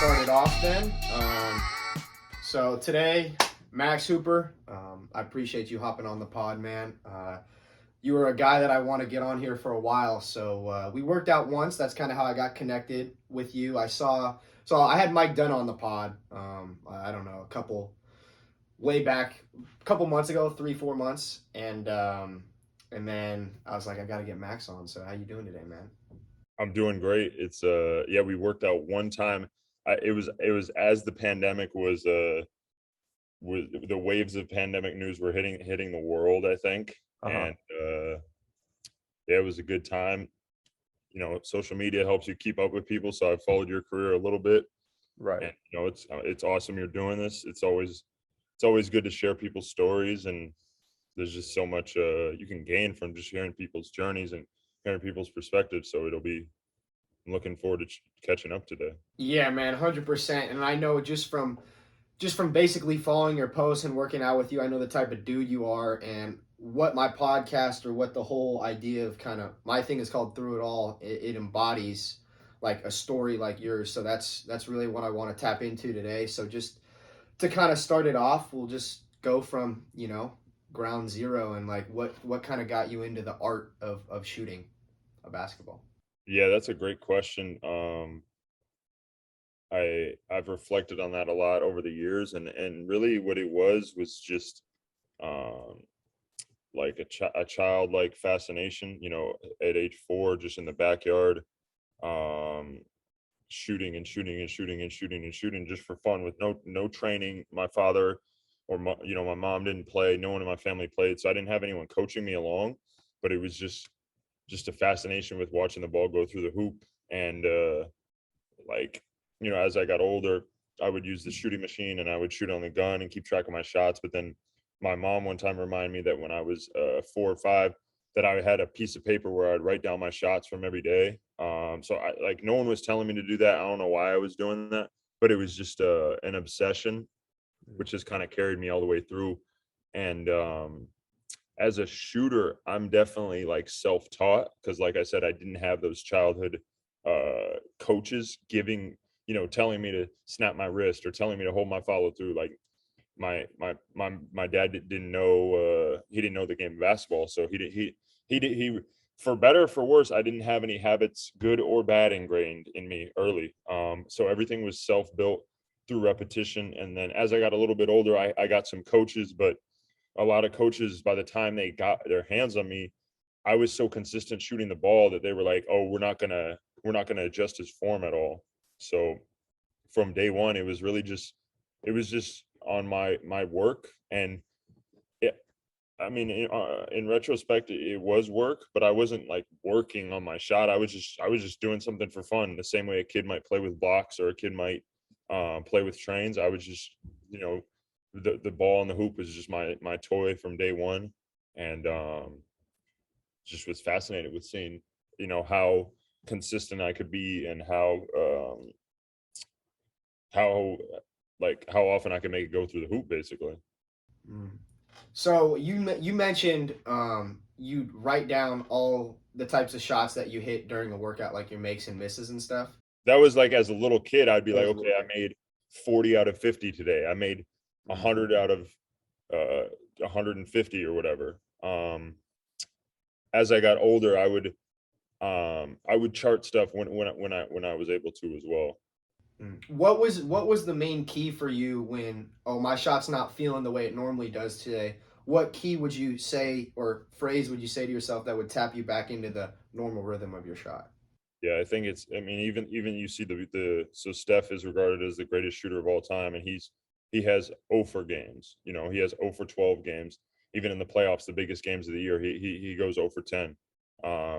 start it off then. So today, Max Hooper, I appreciate you hopping on the pod, man. You were a guy that I want to get on here for a while, so we worked out once. That's kind of how I got connected with you. So I had Mike Dunn on the pod. I don't know, way back, a couple months ago, 3, 4 months, and then I was like, I got to get Max on. So how you doing today, man? I'm doing great. It's yeah, we worked out one time. It was as the pandemic was the waves of pandemic news were hitting the world, I think. Uh huh. And yeah, it was a good time. Social media helps you keep up with people, so I followed your career a little bit, Right. and it's awesome you're doing this. It's always good to share people's stories, and there's just so much you can gain from just hearing people's journeys and hearing people's perspectives. So I'm looking forward to catching up today. Yeah, man, 100%. And I know just from basically following your posts and working out with you, I know the type of dude you are and what my podcast or what the whole idea of kind of my thing is called Through It All, it embodies like a story like yours. So that's really what I want to tap into today. So just to kind of start it off, we'll just go from, ground zero and like what kind of got you into the art of shooting a basketball. Yeah, that's a great question. I've reflected on that a lot over the years, and really what it was just um like a childlike fascination, at age 4, just in the backyard, um shooting and shooting and shooting and shooting and shooting just for fun with no training. My father or my mom didn't play, no one in my family played, so I didn't have anyone coaching me along, but it was just a fascination with watching the ball go through the hoop. And like, as I got older, I would use the shooting machine and I would shoot on the gun and keep track of my shots. But then my mom one time reminded me that when I was 4 or 5, that I had a piece of paper where I'd write down my shots from every day. So I like, no one was telling me to do that. I don't know why I was doing that, but it was just an obsession, which has kind of carried me all the way through. And as a shooter, I'm definitely like self-taught because, like I said, I didn't have those childhood coaches telling me to snap my wrist or telling me to hold my follow through. Like my dad didn't know, he didn't know the game of basketball, so he for better or for worse, I didn't have any habits, good or bad, ingrained in me early. So everything was self-built through repetition. And then as I got a little bit older, I got some coaches, but a lot of coaches, by the time they got their hands on me, I was so consistent shooting the ball that they were like, "Oh, we're not gonna adjust his form at all." So from day one, it was just on my work. And it, I mean, in retrospect, it was work, but I wasn't like working on my shot. I was just doing something for fun, the same way a kid might play with blocks or a kid might play with trains. I was just, you know, the ball and the hoop was just my toy from day one. And just was fascinated with seeing, how consistent I could be, and how how often I could make it go through the hoop, basically. Mm. So you mentioned you write down all the types of shots that you hit during a workout, like your makes and misses and stuff. That was like, as a little kid, I'd be That like, was a little okay, I kid. made 40 out of 50 today. I made Mm. 100 out of uh 150 or whatever. As I got older, I would chart stuff when I was able to as well. Mm. What was the main key for you when my shot's not feeling the way it normally does today? What key would you say or phrase would you say to yourself that would tap you back into the normal rhythm of your shot? Yeah, I think I mean, even you see so Steph is regarded as the greatest shooter of all time, and he has 0 for games. He has 0 for 12 games. Even in the playoffs, the biggest games of the year, he goes 0 for 10.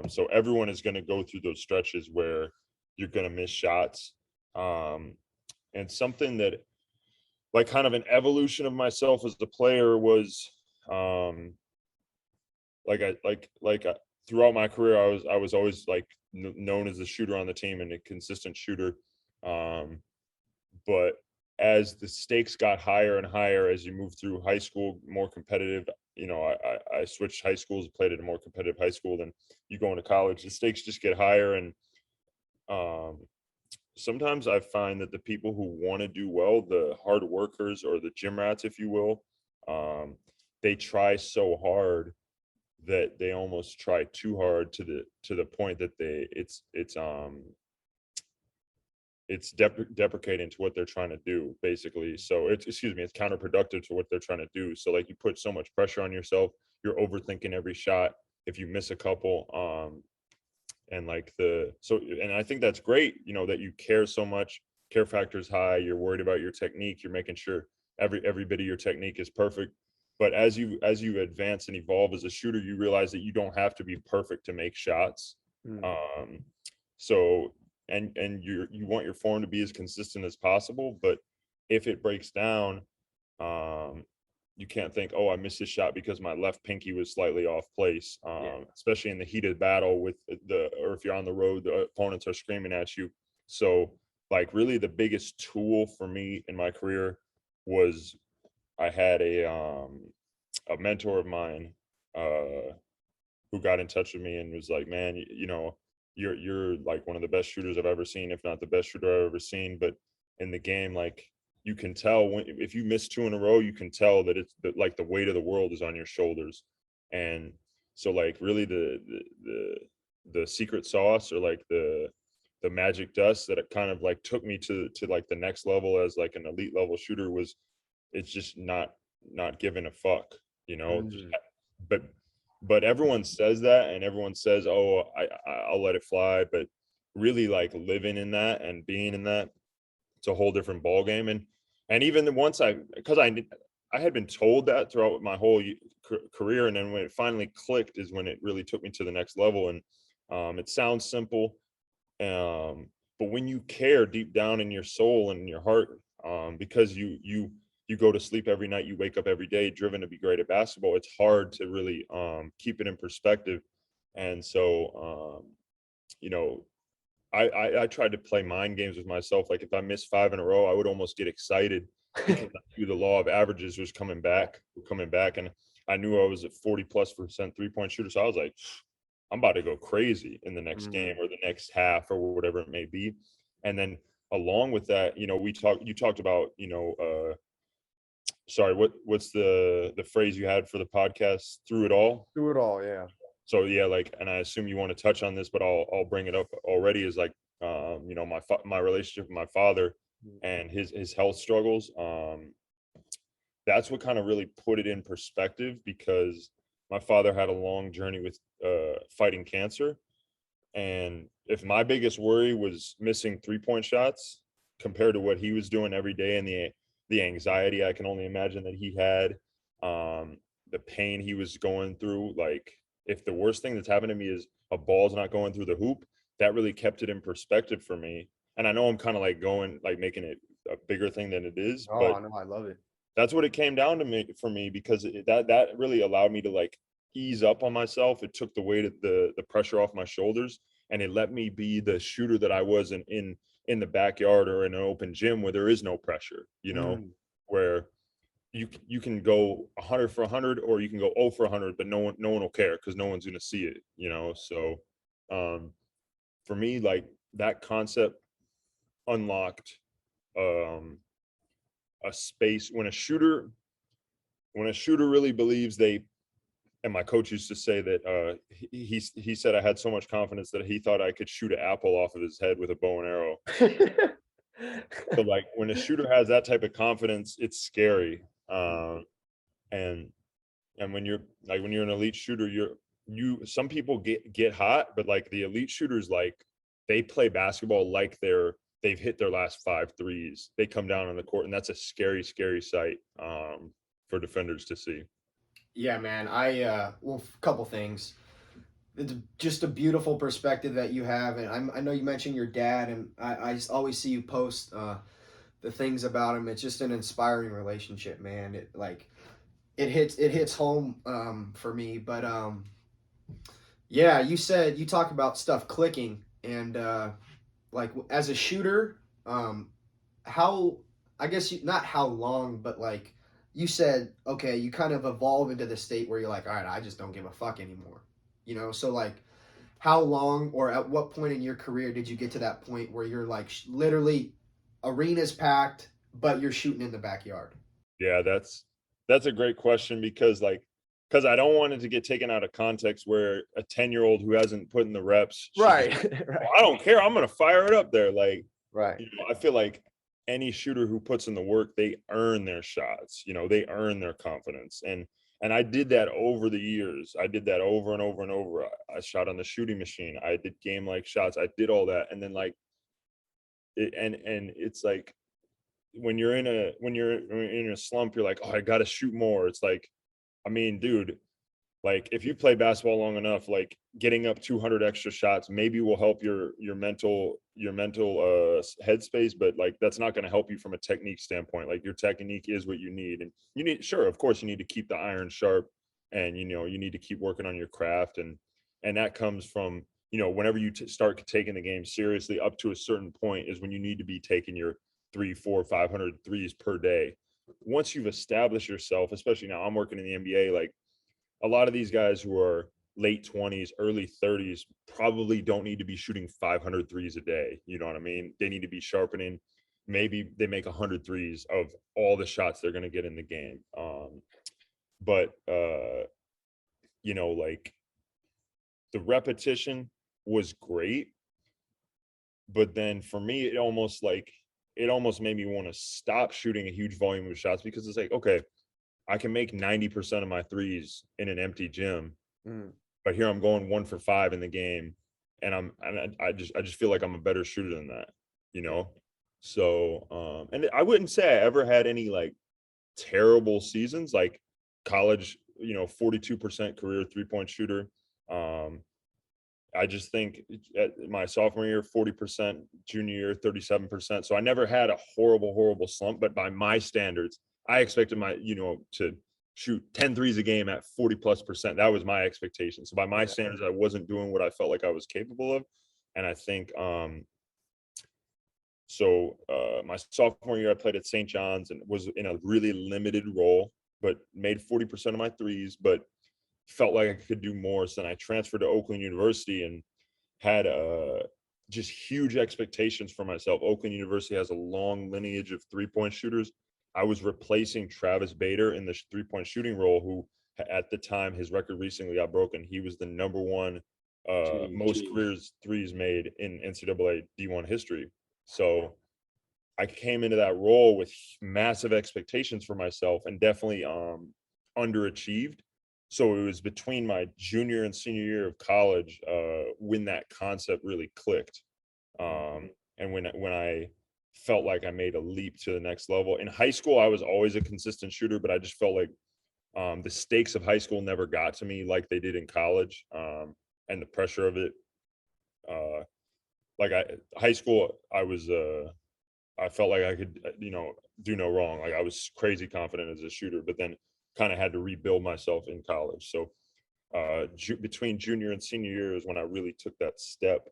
So everyone is going to go through those stretches where you're going to miss shots. Um, and something that, like, kind of an evolution of myself as a player was, um, throughout my career, I was always like known as a shooter on the team and a consistent shooter. Um, but as the stakes got higher and higher, as you move through high school, more competitive, I switched high schools, played at a more competitive high school. Then you go into college, the stakes just get higher. And um, sometimes I find that the people who want to do well, the hard workers or the gym rats, if you will, um, they try so hard that they almost try too hard to the point that it's deprecating to what they're trying to do, basically. So it's, excuse me, it's counterproductive to what they're trying to do. So like you put so much pressure on yourself, you're overthinking every shot. If you miss a couple, and like and I think that's great, that you care so much. Care factor is high. You're worried about your technique. You're making sure every bit of your technique is perfect. But as you advance and evolve as a shooter, you realize that you don't have to be perfect to make shots. Mm. um so and you want your form to be as consistent as possible, but if it breaks down, um you can't think, oh, I missed this shot because my left pinky was slightly off place, Yeah. especially in the heated battle or if you're on the road, the opponents are screaming at you. So, like, really, the biggest tool for me in my career was I had a mentor of mine, who got in touch with me and was like, "Man, you're like one of the best shooters I've ever seen, if not the best shooter I've ever seen. But in the game, like you can tell when if you miss two in a row, you can tell that like the weight of the world is on your shoulders." And so, like, really, the secret sauce, or like the magic dust that it kind of like took me to like the next level as like an elite level shooter was, it's just not giving a fuck, just Mm. but everyone says that, and everyone says, "Oh, I'll let it fly," but really, like, living in that and being in that, it's a whole different ball game. And even once because I had been told that throughout my whole career, and then when it finally clicked is when it really took me to the next level. And it sounds simple, um, but when you care deep down in your soul and in your heart, because you go to sleep every night, you wake up every day driven to be great at basketball, it's hard to really keep it in perspective. And so, you know, I tried to play mind games with myself. Like if I missed five in a row, I would almost get excited because I knew the law of averages was coming back, and I knew I was at 40+% 3-point shooter. So I was like, I'm about to go crazy in the next game Mm. or the next half or whatever it may be. And then along with that, you talked about, sorry, what's the phrase you had for the podcast, through it all? Do it all, yeah. So yeah, like, and I assume you want to touch on this, but I'll bring it up already, is like, my relationship with my father Mm. and his health struggles. That's what kind of really put it in perspective, because my father had a long journey with fighting cancer. And if my biggest worry was missing 3-point shots compared to what he was doing every day, and the anxiety I can only imagine that he had, the pain he was going through, like if the worst thing that's happened to me is a ball's not going through the hoop, that really kept it in perspective for me. And I know I'm kind of like making it a bigger thing than it is, Oh, but I know, I love it. that's what it came down to me for me, because that really allowed me to like ease up on myself. It took the weight of the pressure off my shoulders, and it let me be the shooter that I was in the backyard or in an open gym where there is no pressure, Mm. where you can go 100 for 100, or you can go 0 for 100, but no one will care because no one's going to see it. So, um for me, like, that concept unlocked um a space when a shooter really believes they, and my coach used to say that, he said I had so much confidence that he thought I could shoot an apple off of his head with a bow and arrow. So like when a shooter has that type of confidence, it's scary. And when you're an elite shooter, some people get hot, but like the elite shooters, like they play basketball like they've hit their last 5 threes. They come down on the court, and that's a scary, scary sight, for defenders to see. Yeah, man. Well, a couple things. It's just a beautiful perspective that you have, and I know you mentioned your dad, and I just always see you post the things about him. It's just an inspiring relationship, man. It hits home for me. But yeah, you talk about stuff clicking, and like as a shooter, how I guess not how long, but like you said, okay, you kind of evolve into the state where you're like, all right, I just don't give a fuck anymore. So like how long or at what point in your career did you get to that point where you're like literally arenas packed, but you're shooting in the backyard? Yeah, that's a great question because because I don't want it to get taken out of context where a 10-year-old who hasn't put in the reps should just, Right, well, right, I don't care. I'm gonna fire it up there. Like, right. I feel like any shooter who puts in the work, they earn their shots. They earn their confidence. And I did that over the years. I did that over and over and over. I shot on the shooting machine. I did game like shots. I did all that. And then and it's like when you're in a slump, you're like, oh, I gotta shoot more. It's like, I mean, dude, like if you play basketball long enough, like getting up 200 extra shots maybe will help your mental headspace, but like that's not going to help you from a technique standpoint. Like your technique is what you need, and you need, sure, of course, you need to keep the iron sharp, and you need to keep working on your craft, and that comes from whenever you start taking the game seriously. Up to a certain point is when you need to be taking your 3, 4, 500 threes per day. Once you've established yourself, especially now I'm working in the NBA, like a lot of these guys who are late 20s, early 30s probably don't need to be shooting 500 threes a day. You know what I mean? They need to be sharpening. Maybe they make 100 threes of all the shots they're going to get in the game. But, like the repetition was great. But then for me, it almost made me want to stop shooting a huge volume of shots because it's like, okay, I can make 90% of my threes in an empty gym, Mm. but here I'm going 1 for 5 in the game, and I just feel like I'm a better shooter than that, you know? So, and I wouldn't say I ever had any like terrible seasons, like college, 42% career three-point shooter. Um, I just think at my sophomore year, 40%, junior year, 37%. So I never had a horrible, horrible slump, but by my standards, I expected to shoot 10 threes a game at 40 plus percent. That was my expectation. So by my Yeah. standards, I wasn't doing what I felt like I was capable of. And I think, my sophomore year, I played at St. John's and was in a really limited role, but made 40% of my threes, but felt like I could do more. So then I transferred to Oakland University and had just huge expectations for myself. Oakland University has a long lineage of three-point shooters. I was replacing Travis Bader in the three-point shooting role, who at the time his record recently got broken. He was the number one most careers threes made in NCAA D1 history. So I came into that role with massive expectations for myself and definitely underachieved. So it was between my junior and senior year of college when that concept really clicked. And when I felt like I made a leap to the next level. In high school, I was always a consistent shooter, but I just felt like the stakes of high school never got to me like they did in college, and the pressure of it. Uh, high school, I felt like I could, do no wrong. Like I was crazy confident as a shooter, but then kind of had to rebuild myself in college. So between junior and senior year is when I really took that step,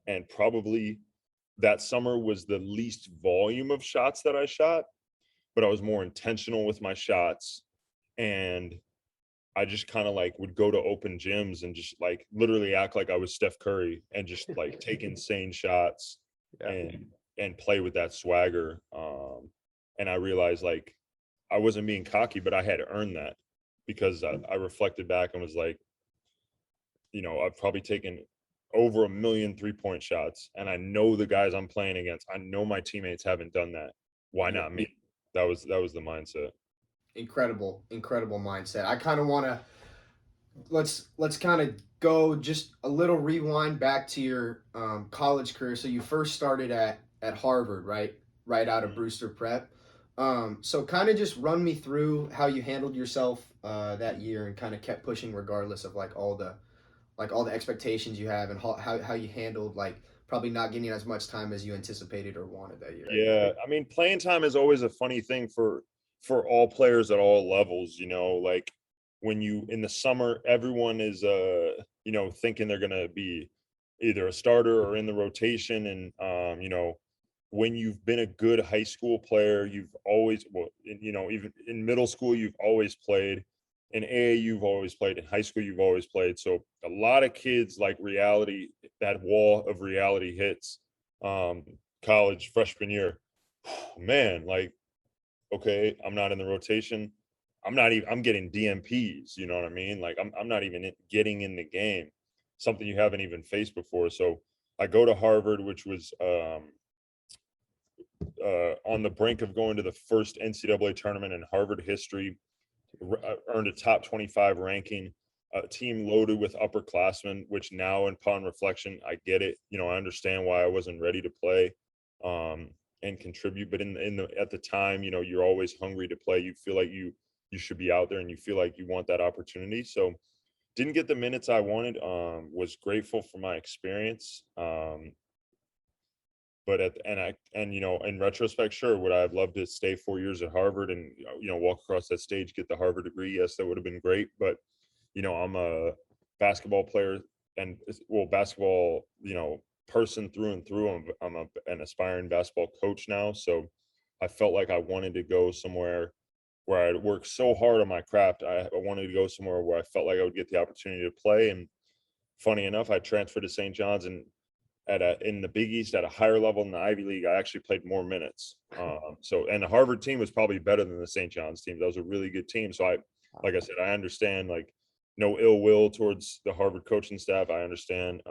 and probably that summer was the least volume of shots that I shot, but I was more intentional with my shots, and I just kind of like would go to open gyms and just like literally act like I was Steph Curry and just like take insane shots Yeah. and play with that swagger. And I realized like I wasn't being cocky, but I had earned that because I reflected back and was like, I've probably taken over 1 million three-point shots, and I know the guys I'm playing against. I know my teammates haven't done that. Why Yeah. not me? That was the mindset. Incredible, incredible mindset. I kind of want to let's kind of go just a little rewind back to your college career. So you first started at Harvard, right? Right out of Mhm. Brewster Prep. So kind of just run me through how you handled yourself that year and kind of kept pushing regardless of like all the expectations you have and how you handled like probably not getting as much time as you anticipated or wanted that year. Yeah, I mean, playing time is always a funny thing for all players at all levels. Like when you in the summer, everyone is thinking they're gonna be either a starter or in the rotation, and when you've been a good high school player, you've always, well, even in middle school, you've always played. in AA you've always played, in high school you've always played. So a lot of kids like reality, that wall of reality hits college freshman year. Man, like, okay, I'm not in the rotation. I'm not even, I'm getting DMPs, you know what I mean? Like I'm not even getting in the game, something you haven't even faced before. So I go to Harvard, which was on the brink of going to the first NCAA tournament in Harvard history, earned a top 25 ranking, a team loaded with upperclassmen, which now upon reflection, I get it. You know, I understand why I wasn't ready to play and contribute. But in the at the time, you know, you're always hungry to play. You feel like you should be out there and you feel like you want that opportunity. So didn't get the minutes I wanted. Was grateful for my experience. But and you know, in retrospect, sure, would I have loved to stay 4 years at Harvard and you know walk across that stage, get the Harvard degree? Yes, that would have been great. But you know, I'm a basketball player and well, basketball, you know, person through and through. An aspiring basketball coach now, so I felt like I wanted to go somewhere where I'd worked so hard on my craft. I wanted to go somewhere where I felt like I would get the opportunity to play. And funny enough, I transferred to St. John's, and in the Big East at a higher level in the Ivy League, I actually played more minutes. So and the Harvard team was probably better than the St. John's team. That was a really good team. So like I said, I understand, like, no ill will towards the Harvard coaching staff. I understand.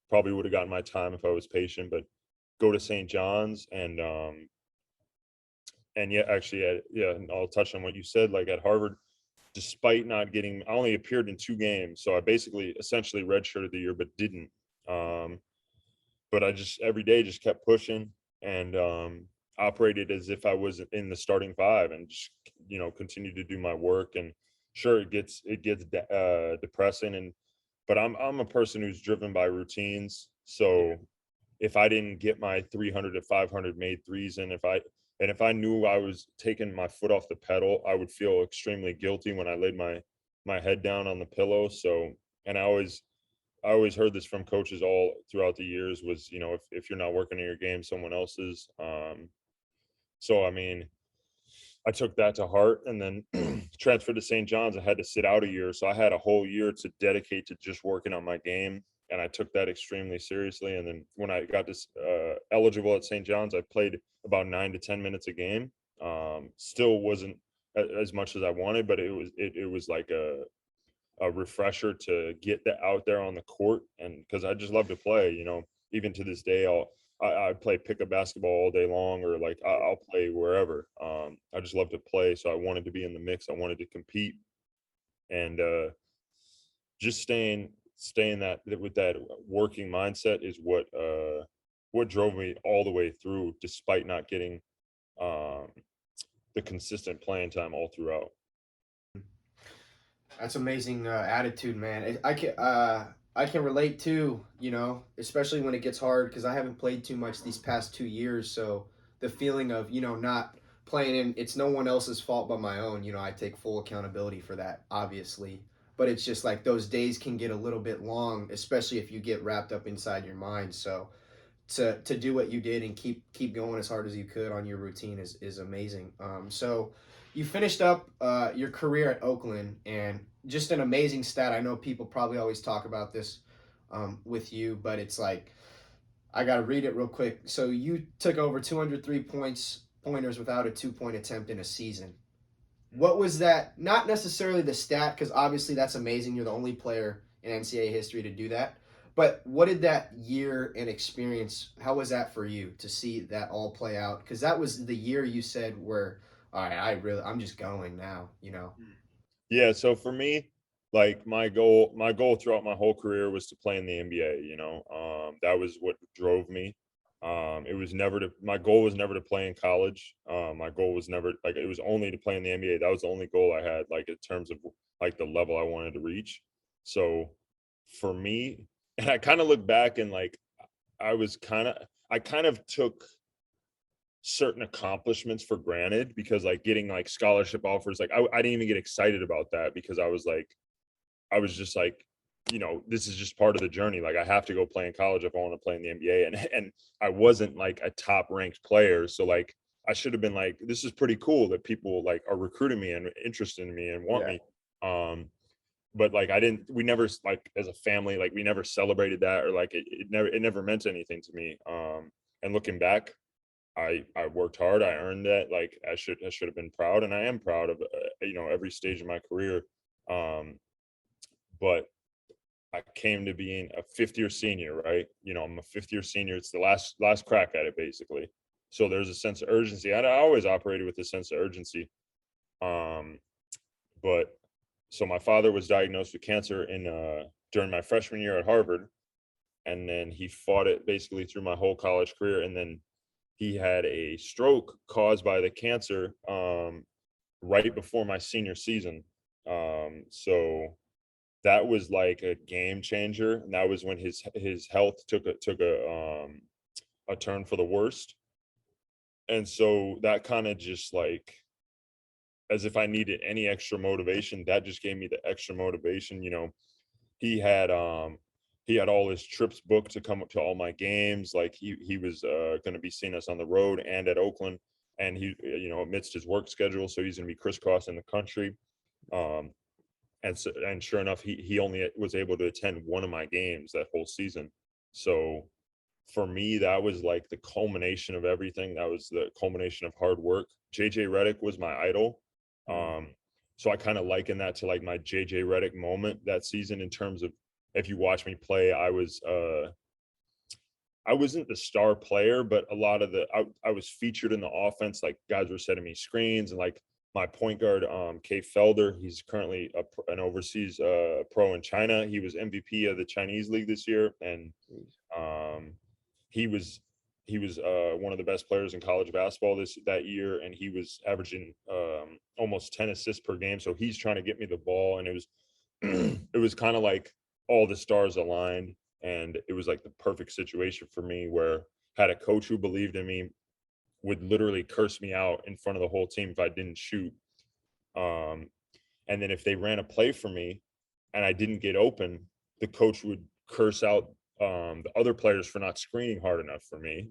Probably would have gotten my time if I was patient, but go to St. John's and yeah, actually, yeah, and I'll touch on what you said. Like at Harvard, despite not getting, I only appeared in 2 games, so I basically essentially redshirted the year, but didn't. Um, but I just every day just kept pushing and operated as if I was in the starting five and just you know continued to do my work. And sure, it gets depressing, and but I'm a person who's driven by routines. So if I didn't get my 300 to 500 made threes, and if I knew I was taking my foot off the pedal, I would feel extremely guilty when I laid my head down on the pillow. So and I always heard this from coaches all throughout the years was, you know, if you're not working in your game, someone else's. So I mean, I took that to heart and then transferred to St. John's. I had to sit out a year. So I had a whole year to dedicate to just working on my game. And I took that extremely seriously. And then when I got this eligible at St. John's, I played about 9 to 10 minutes a game. Still wasn't as much as I wanted, but it was like a refresher to get that out there on the court. And because I just love to play, you know, even to this day, I play pickup basketball all day long, or like I'll play wherever. I just love to play, so I wanted to be in the mix. I wanted to compete, and just staying that with that working mindset is what drove me all the way through, despite not getting um, the consistent playing time all throughout. That's amazing attitude, man. I can relate too. You know, especially when it gets hard because I haven't played too much these past 2 years. So the feeling of not playing in, it's no one else's fault but my own. You know, I take full accountability for that, obviously. But it's just like those days can get a little bit long, especially if you get wrapped up inside your mind. So to do what you did and keep going as hard as you could on your routine is amazing. So you finished up your career at Oakland, and just an amazing stat. I know people probably always talk about this with you, but it's like I got to read it real quick. So you took over 203 pointers without a 2 point attempt in a season. What was that? Not necessarily the stat, because obviously that's amazing. You're the only player in NCAA history to do that. But what did that year and experience? How was that for you to see that all play out? Because that was the year you said where, all right, I'm just going now. You know. Yeah, so for me, like my goal throughout my whole career was to play in the NBA, you know. That was what drove me. It was never to My goal was never to play in college. My goal was never like it was only to play in the NBA. That was the only goal I had, like in terms of like the level I wanted to reach. So for me, and I kind of look back and like I kind of took certain accomplishments for granted because like getting like scholarship offers, like I didn't even get excited about that because I was just like, you know, this is just part of the journey. Like I have to go play in college if I want to play in the NBA. And I wasn't like a top ranked player. So like I should have been like, this is pretty cool that people like are recruiting me and interested in me and want Yeah. me. Um, but like we never like as a family, like we never celebrated that, or like it never meant anything to me. And looking back, I worked hard, I earned that. Like I should have been proud, and I am proud of every stage of my career. Um, but I came to being a fifth year senior, right? I'm a fifth year senior. It's the last crack at it, basically. So there's a sense of urgency. I always operated with a sense of urgency. Um, but so my father was diagnosed with cancer in during my freshman year at Harvard, and then he fought it basically through my whole college career, and then he had a stroke caused by the cancer right before my senior season. So that was like a game changer, and that was when his health took a turn for the worst. And so that kind of just like, as if I needed any extra motivation, that just gave me the extra motivation. He had he had all his trips booked to come up to all my games. Like he was going to be seeing us on the road and at Oakland, and he amidst his work schedule, so he's going to be crisscrossing the country. um and sure enough, he only was able to attend one of my games that whole season. So for me, that was like the culmination of everything. That was the culmination of hard work. JJ Redick was my idol. Mm. um so I kind of liken that to like my JJ Redick moment that season, in terms of, if you watch me play, I wasn't the star player, but a lot of I was featured in the offense. Like guys were setting me screens, and like my point guard, Kay Felder, he's currently an overseas pro in China. He was MVP of the Chinese league this year, and Jeez. um, he was one of the best players in college basketball that year, and he was averaging almost 10 assists per game. So he's trying to get me the ball, and it was it was kind of like all the stars aligned, and it was like the perfect situation for me, where had a coach who believed in me, would literally curse me out in front of the whole team if I didn't shoot. um, and then if they ran a play for me and I didn't get open, the coach would curse out the other players for not screening hard enough for me.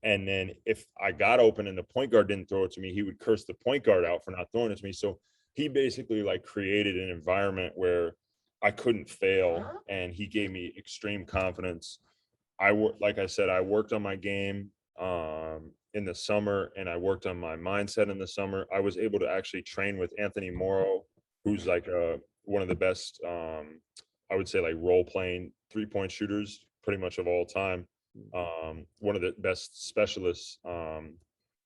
And then if I got open and the point guard didn't throw it to me, he would curse the point guard out for not throwing it to me. So he basically like created an environment where I couldn't fail, and he gave me extreme confidence. Like I said, I worked on my game in the summer, and I worked on my mindset in the summer. I was able to actually train with Anthony Morrow, who's like one of the best, I would say, like role playing 3-point shooters pretty much of all time. One of the best specialists.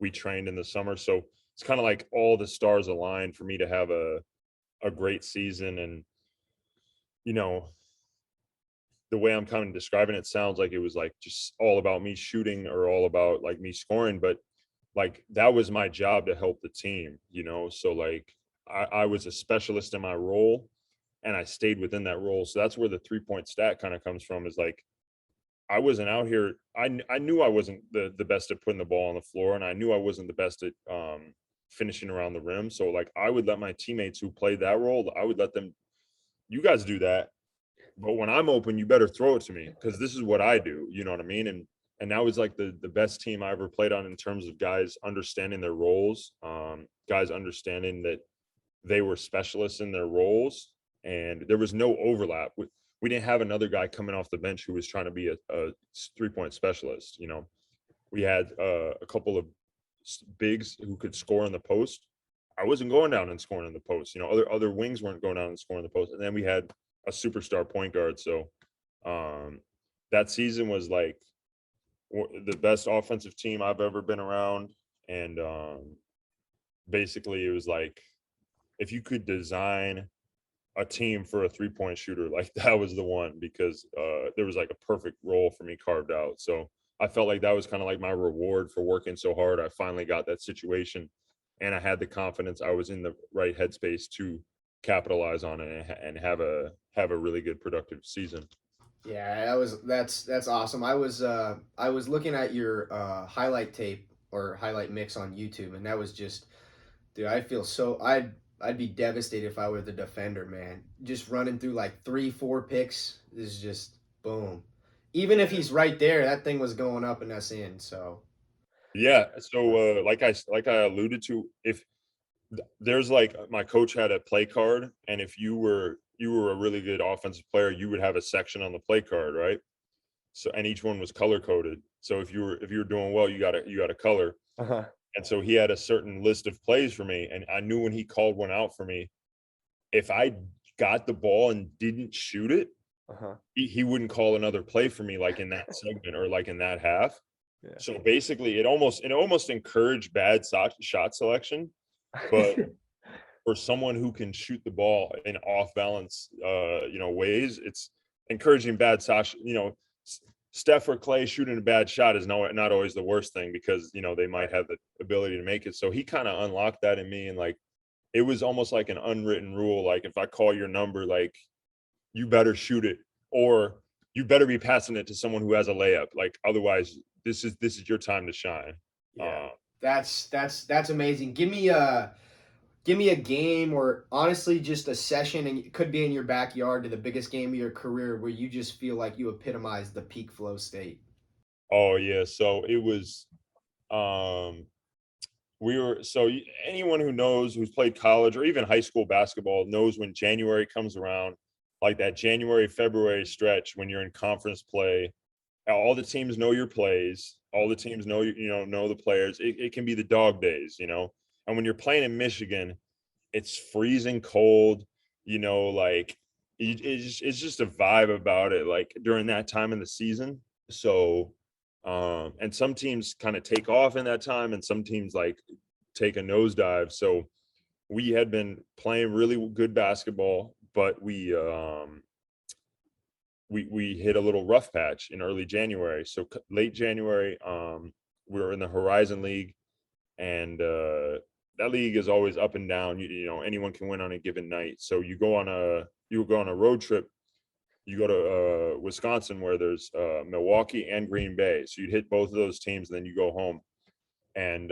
We trained in the summer, so it's kind of like all the stars aligned for me to have a great season. And you know, the way I'm kind of describing it sounds like it was like just all about me shooting, or all about like me scoring, but like that was my job to help the team. So like I was a specialist in my role, and I stayed within that role. So that's where the 3-point stat kind of comes from, is like I wasn't out here. I knew I wasn't the best at putting the ball on the floor, and I knew I wasn't the best at finishing around the rim. So like I would let my teammates who played that role, I would let them, you guys do that, but when I'm open, you better throw it to me, because this is what I do. You know what I mean? And that was like the best team I ever played on, in terms of guys understanding their roles, guys understanding that they were specialists in their roles, and there was no overlap. We didn't have another guy coming off the bench who was trying to be a 3-point specialist. We had a couple of bigs who could score in the post. I wasn't going down and scoring in the post. Other wings weren't going down and scoring in the post. And then we had a superstar point guard. So um, that season was like the best offensive team I've ever been around. And basically, it was like, if you could design a team for a 3-point shooter, like that was the one, because there was like a perfect role for me carved out. So I felt like that was kind of like my reward for working so hard. I finally got that situation, and I had the confidence. I was in the right headspace to capitalize on it, and have a really good productive season. Yeah, that's awesome. I was looking at your highlight tape or highlight mix on YouTube, and that was just, dude. I feel so. I'd be devastated if I were the defender, man. Just running through like 3, 4 picks is just boom. Even if he's right there, that thing was going up and that's in. So Yeah. So like I alluded to, if there's like my coach had a play card, and if you were a really good offensive player, you would have a section on the play card, right? So and each one was color coded. So if you were doing well, you got a color. Uh-huh. And so he had a certain list of plays for me, and I knew when he called one out for me, if I got the ball and didn't shoot it, Uh-huh. he wouldn't call another play for me like in that segment or like in that half. Yeah. So basically, it almost encouraged bad shot selection, but for someone who can shoot the ball in off balance, ways, it's encouraging bad shot. Steph or Clay shooting a bad shot is not always the worst thing because they might have the ability to make it. So he kind of unlocked that in me, and like it was almost like an unwritten rule. Like if I call your number, like you better shoot it, or you better be passing it to someone who has a layup. Like otherwise, this is your time to shine. Yeah. That's amazing. Give me a game or honestly just a session, and it could be in your backyard, to the biggest game of your career where you just feel like you epitomized the peak flow state. Oh yeah, so it was. Um, anyone who knows who's played college or even high school basketball knows when January comes around, like that January February stretch when you're in conference play, all the teams know your plays, all the teams know know the players. It can be the dog days, and when you're playing in Michigan, it's freezing cold, like it's just a vibe about it, like during that time in the season. So and some teams kind of take off in that time, and some teams like take a nosedive. So we had been playing really good basketball, but we hit a little rough patch in early January. So late January, we were in the Horizon League, and that league is always up and down. Anyone can win on a given night. So you go on a road trip. You go to Wisconsin, where there's Milwaukee and Green Bay. So you'd hit both of those teams, and then you go home. And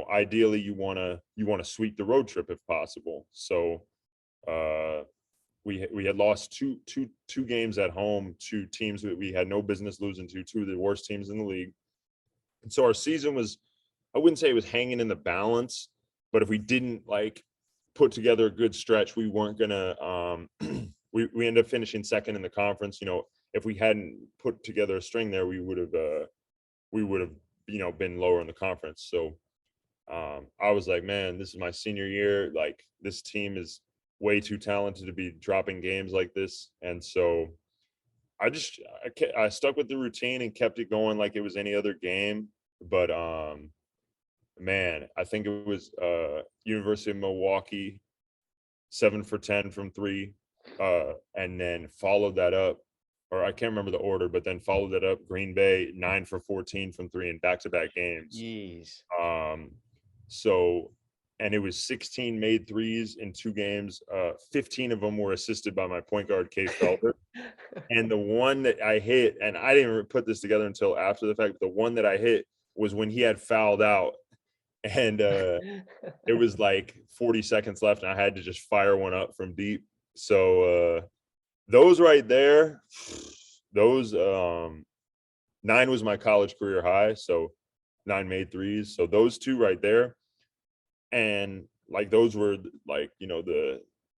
ideally, you want to sweep the road trip if possible. So we had lost two games at home to teams that we had no business losing to, two of the worst teams in the league. And so our season was, I wouldn't say it was hanging in the balance, but if we didn't like put together a good stretch, we weren't gonna we ended up finishing second in the conference. If we hadn't put together a string there, we would have been lower in the conference. So I was like, man, this is my senior year. Like this team is way too talented to be dropping games like this. And so I stuck with the routine and kept it going like it was any other game. But man, I think it was University of Milwaukee 7 for 10 from 3, and then followed that up, or I can't remember the order, but then followed that up Green Bay 9 for 14 from 3 in back-to-back games. Jeez. So, and it was 16 made threes in 2 games. 15 of them were assisted by my point guard, Kay Felder. And the one that I hit, and I didn't put this together until after the fact, but the one that I hit was when he had fouled out. And it was like 40 seconds left, and I had to just fire one up from deep. So those right there, those 9 was my college career high. So 9 made threes. So those 2 right there. And like those were like,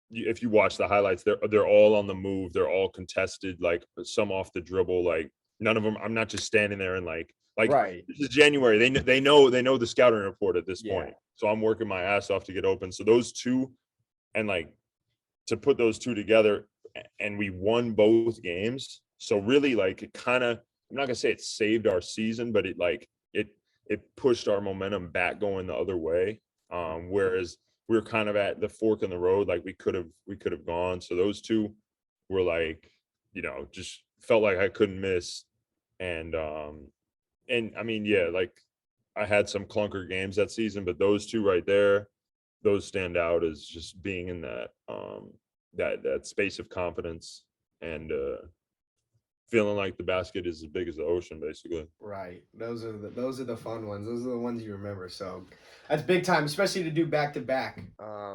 if you watch the highlights, they're all on the move. They're all contested, like some off the dribble. Like none of them. I'm not just standing there and like right. this is January. They know the scouting report at this Yeah. point. So I'm working my ass off to get open. So those 2, and like to put those 2 together, and we won both games. So really, like it kind of, I'm not gonna say it saved our season, but it pushed our momentum back going the other way. Whereas we were kind of at the fork in the road, like we could have gone. So those 2 were like, just felt like I couldn't miss. And I mean, yeah, like I had some clunker games that season, but those 2 right there, those stand out as just being in that that space of confidence, and feeling like the basket is as big as the ocean, basically. Right. Those are the fun ones. Those are the ones you remember. So that's big time, especially to do back to back.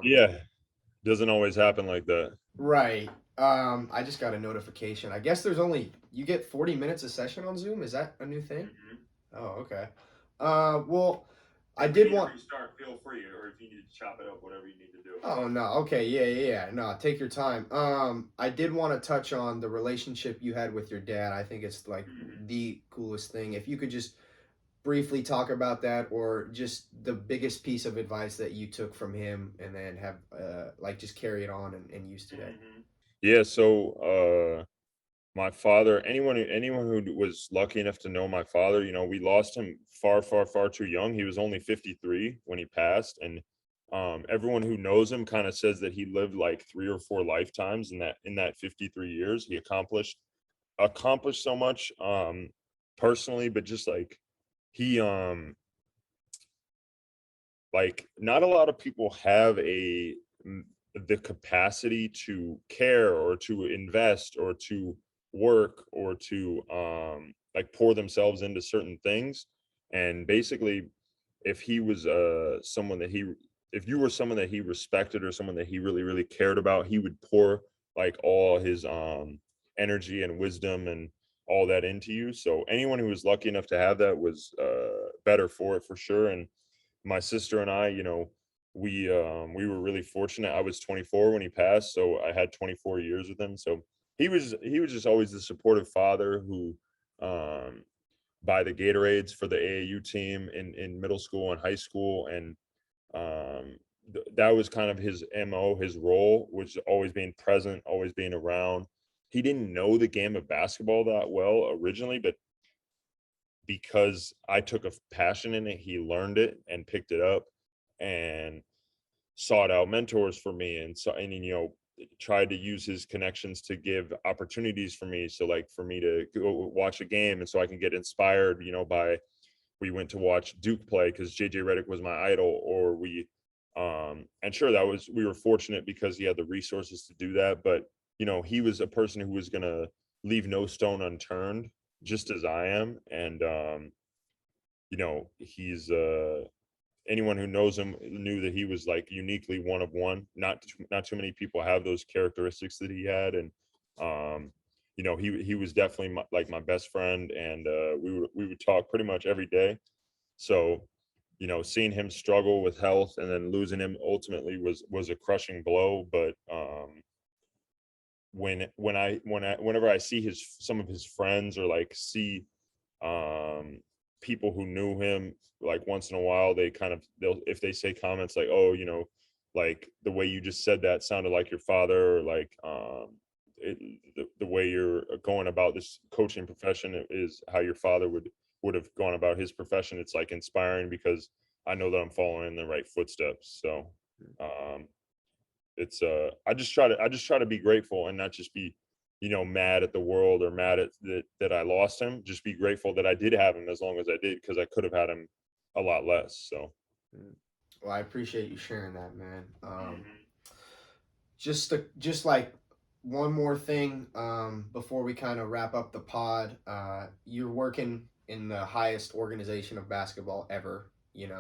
Yeah, doesn't always happen like that. Right. I just got a notification. I guess you get 40 minutes a session on Zoom. Is that a new thing? Oh, okay. Well, I did want. Restart, feel chop it up, whatever you need to do. Oh no. Okay. Yeah. Yeah. Yeah. No. Take your time. I did want to touch on the relationship you had with your dad. I think it's like Mhm. the coolest thing. If you could just briefly talk about that, or just the biggest piece of advice that you took from him, and then have like just carry it on and use today. Mhm. Yeah, so my father, anyone who was lucky enough to know my father, we lost him far, far, far too young. He was only 53 when he passed, and everyone who knows him kind of says that he lived like 3 or 4 lifetimes in that 53 years. He accomplished so much personally, but just like he like not a lot of people have mm, the capacity to care or to invest or to work or to like pour themselves into certain things. And basically, if he was someone that he if you were someone that he respected or someone that he really really cared about, he would pour like all his energy and wisdom and all that into you. So anyone who was lucky enough to have that was better for it for sure. And my sister and I, we were really fortunate. I was 24 when he passed, so I had 24 years with him. So he was just always the supportive father who buy the Gatorades for the AAU team in middle school and high school, and that was kind of his MO, his role, was always being present, always being around. He didn't know the game of basketball that well originally, but because I took a passion in it, he learned it and picked it up and sought out mentors for me, and tried to use his connections to give opportunities for me. So like for me to go watch a game and so I can get inspired, by we went to watch Duke play because JJ Redick was my idol, or and sure, we were fortunate because he had the resources to do that, but he was a person who was gonna leave no stone unturned, just as I am. And he's anyone who knows him knew that he was like uniquely one of one. Not too many people have those characteristics that he had. And he was definitely like my best friend, and we would talk pretty much every day. So seeing him struggle with health and then losing him ultimately was a crushing blow. But whenever I see some of his friends, or like see um people who knew him, like once in a while they'll if they say comments like, oh, like the way you just said that sounded like your father, or like the way you're going about this coaching profession is how your father would have gone about his profession. It's like inspiring because I know that I'm following in the right footsteps. So um it's I just try to be grateful and not just be mad at the world or mad at that I lost him. Just be grateful that I did have him as long as I did, because I could have had him a lot less. So Mm. Well, I appreciate you sharing that, man. Mhm. Just like one more thing before we kind of wrap up the pod. You're working in the highest organization of basketball ever. In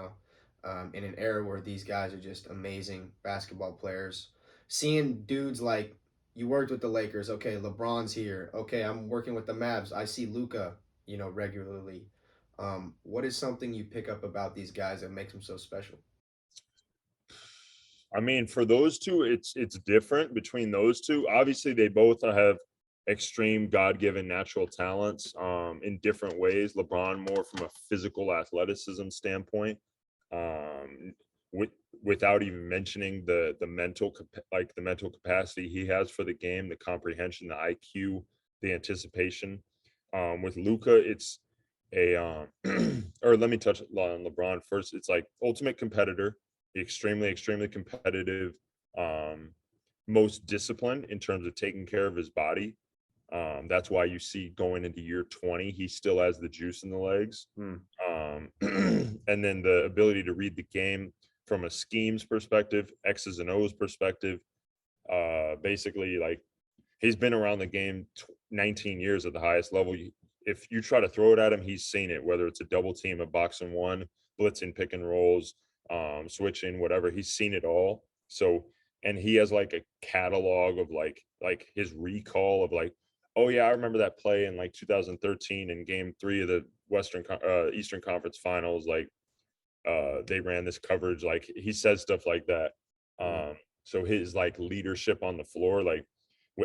an era where these guys are just amazing basketball players. Seeing dudes like you worked with the Lakers. Okay, LeBron's here. Okay, I'm working with the Mavs. I see Luca. Regularly. What is something you pick up about these guys that makes them so special? I mean, for those two, it's different between those two. Obviously, they both have extreme God-given natural talents in different ways. LeBron more from a physical athleticism standpoint, um, with, without even mentioning the the mental capacity he has for the game, the comprehension, the IQ, the anticipation. With Luca, it's a or let me touch on LeBron first. It's like ultimate competitor, extremely extremely competitive, um most disciplined in terms of taking care of his body. That's why you see going into year 20 he still has the juice in the legs. Hmm. And then the ability to read the game from a schemes perspective, x's and o's perspective. Basically, like, he's been around the game 19 years at the highest level. If you try to throw it at him, he's seen it, whether it's a double team, a box and one, blitzing, pick and rolls, switching, whatever. He's seen it all. So, and he has like a catalog of like his recall of like, oh yeah, I remember that play in like 2013 in game 3 of the Eastern Conference Finals. Like they ran this coverage. Like he says stuff like that. Mm. So his like leadership on the floor, like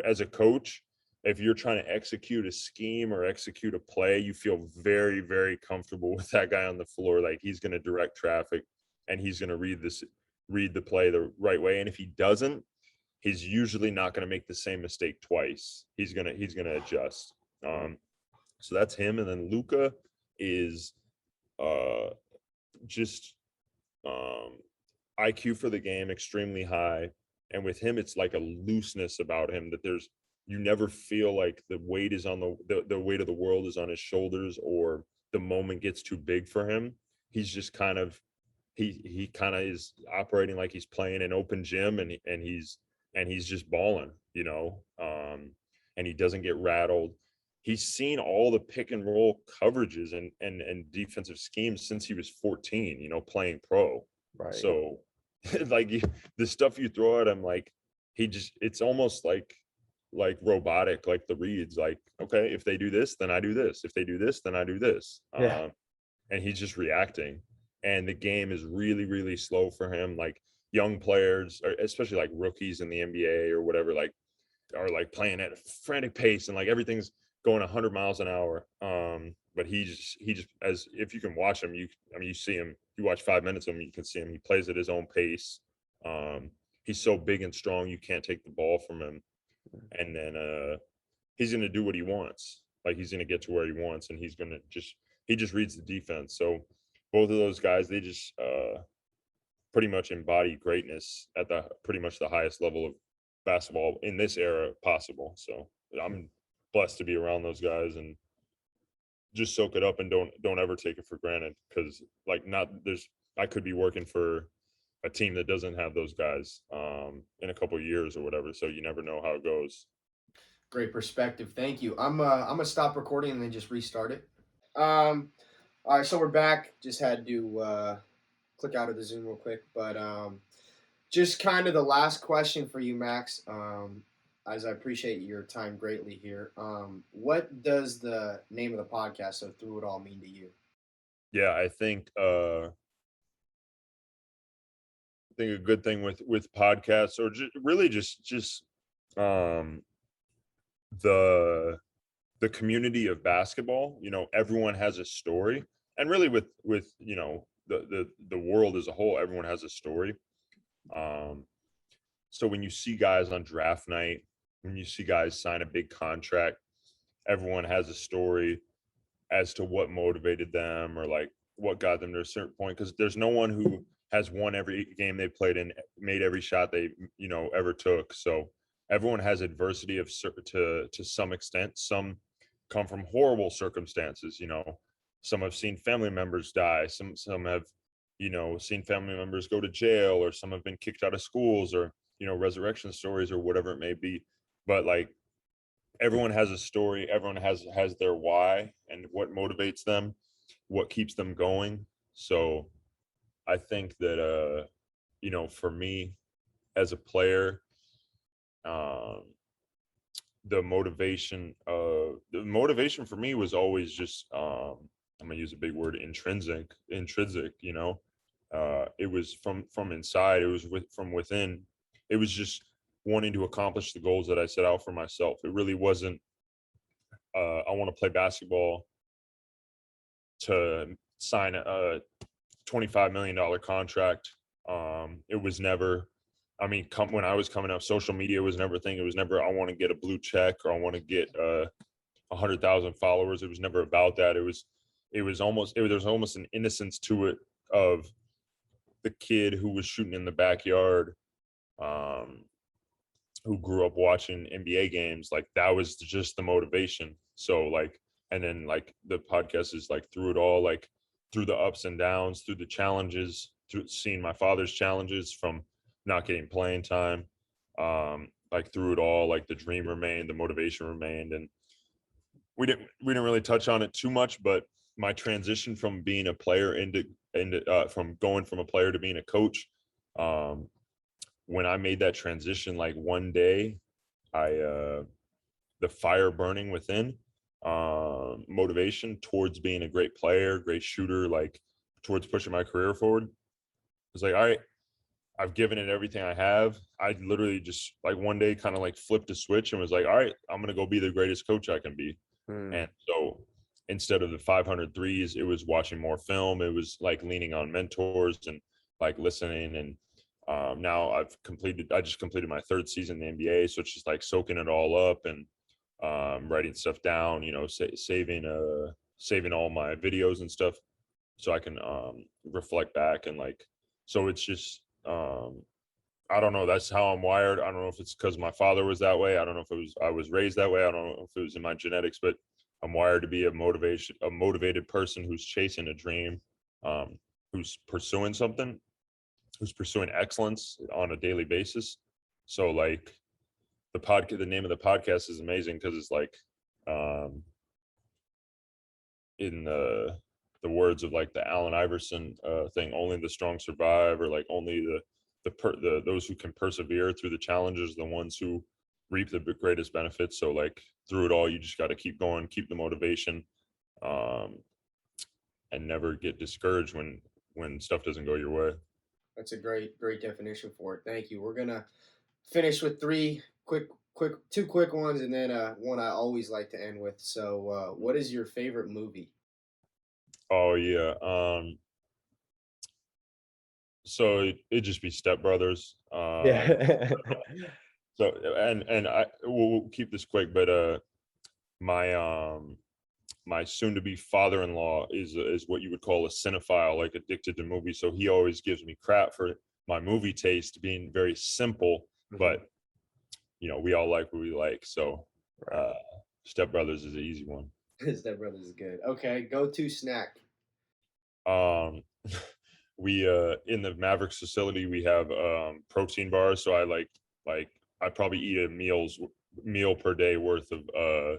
as a coach, if you're trying to execute a scheme or execute a play, you feel very, very comfortable with that guy on the floor. Like he's going to direct traffic and he's going to read the play the right way. And if he doesn't, he's usually not going to make the same mistake twice. He's gonna adjust. So that's him. And then Luca is uh just um IQ for the game extremely high. And with him, it's like a looseness about him that you never feel like the weight is on the weight of the world is on his shoulders, or the moment gets too big for him. He's just kind of he kind of is operating like he's playing an open gym, and he's just balling, and he doesn't get rattled. He's seen all the pick and roll coverages and defensive schemes since he was 14, playing pro. Right. So like the stuff you throw at him, like it's almost like robotic, like the reads, like, okay, if they do this, then I do this. If they do this, then I do this. Yeah. And he's just reacting. And the game is really, really slow for him. Like young players, or especially like rookies in the NBA or whatever, like are like playing at a frantic pace and like everything's going 100 miles an hour. But he just as if you can watch him, you see him. You watch 5 minutes of him, you can see him. He plays at his own pace. Um, he's so big and strong, you can't take the ball from him. And then he's gonna do what he wants. Like he's gonna get to where he wants, and he just reads the defense. So both of those guys, they just pretty much embody greatness at the pretty much the highest level of basketball in this era possible. So I'm blessed to be around those guys and just soak it up, and don't ever take it for granted, because like not there's I could be working for a team that doesn't have those guys in a couple of years or whatever. So you never know how it goes. Great perspective. Thank you. I'm gonna stop recording and then just restart it. All right, so we're back. Just had to click out of the Zoom real quick, but just kind of the last question for you, Max. As I appreciate your time greatly here. What does the name of the podcast, so Through It All, mean to you? Yeah, I think a good thing with podcasts, or really just um the the community of basketball, everyone has a story. And really with the world as a whole, everyone has a story. um so when you see guys on draft night, when you see guys sign a big contract, everyone has a story as to what motivated them, or like what got them to a certain point, because there's no one who has won every game they played in, made every shot they ever took. So everyone has adversity to some extent. Some come from horrible circumstances. Some have seen family members die. Some have seen family members go to jail, or some have been kicked out of schools, or resurrection stories, or whatever it may be. But like everyone has a story, everyone has their why and what motivates them, what keeps them going. So I think that for me as a player, um the motivation for me was always just I'm gonna use a big word, intrinsic. It was from inside, it was from within. It was just wanting to accomplish the goals that I set out for myself. It really wasn't I want to play basketball to sign a $25 million contract. It was never, I mean, when I was coming up, social media was never a thing. It was never, I want to get a blue check, or I want to get 100,000 followers. It was never about that. There was almost an innocence to it, of the kid who was shooting in the backyard, um, who grew up watching NBA games. Like that was just the motivation. So like, and then like the podcast is like through it all, like through the ups and downs, through the challenges, through seeing my father's challenges from not getting playing time. Like through it all, like the dream remained, the motivation remained. And we didn't really touch on it too much, but my transition from being a player into from going from a player to being a coach, um, when I made that transition, like one day, the fire burning within, motivation towards being a great player, great shooter, like towards pushing my career forward. It's like, all right, I've given it everything I have. I literally just like one day kind of like flipped a switch and was like, all right, I'm going to go be the greatest coach I can be. And so instead of the 500 threes, it was watching more film. It was like leaning on mentors and like listening. And now I just completed my third season in the NBA. So it's just like soaking it all up and writing stuff down, saving all my videos and stuff so I can reflect back. And like, so it's just, I don't know. That's how I'm wired. I don't know if it's because my father was that way. I don't know if I was raised that way. I don't know if it was in my genetics, but I'm wired to be a motivated person who's chasing a dream, who's pursuing something, who's pursuing excellence on a daily basis. So like the name of the podcast is amazing because it's like, in the words of like the Allen Iverson thing, only the strong survive, or like only those who can persevere through the challenges, the ones who reap the greatest benefits. So like through it all, you just got to keep going, keep the motivation, and never get discouraged when stuff doesn't go your way. That's a great definition for it. Thank you. We're gonna finish with two quick ones, and then one I always like to end with. So, what is your favorite movie? Oh yeah. So it'd just be Step Brothers. Yeah. So and we'll keep this quick, but my my soon-to-be father-in-law is what you would call a cinephile, like addicted to movies. So he always gives me crap for my movie taste being very simple, but we all like what we like. So Step Brothers is an easy one. Step Brothers is good. Okay, go-to snack. Um, we in the Mavericks facility we have protein bars. So I probably eat a meal per day worth of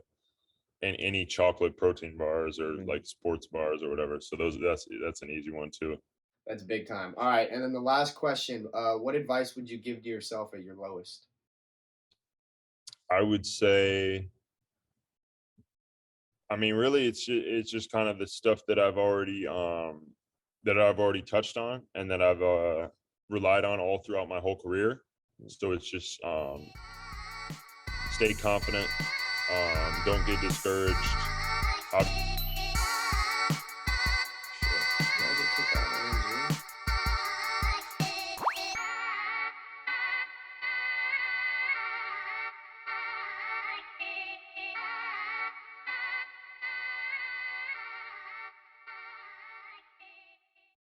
and any chocolate protein bars or like sports bars or whatever. So that's an easy one too. That's big time. All right, and then the last question: what advice would you give to yourself at your lowest? I would say, I mean, really, it's just kind of the stuff that I've already touched on and that I've relied on all throughout my whole career. So it's just stay confident, don't get discouraged.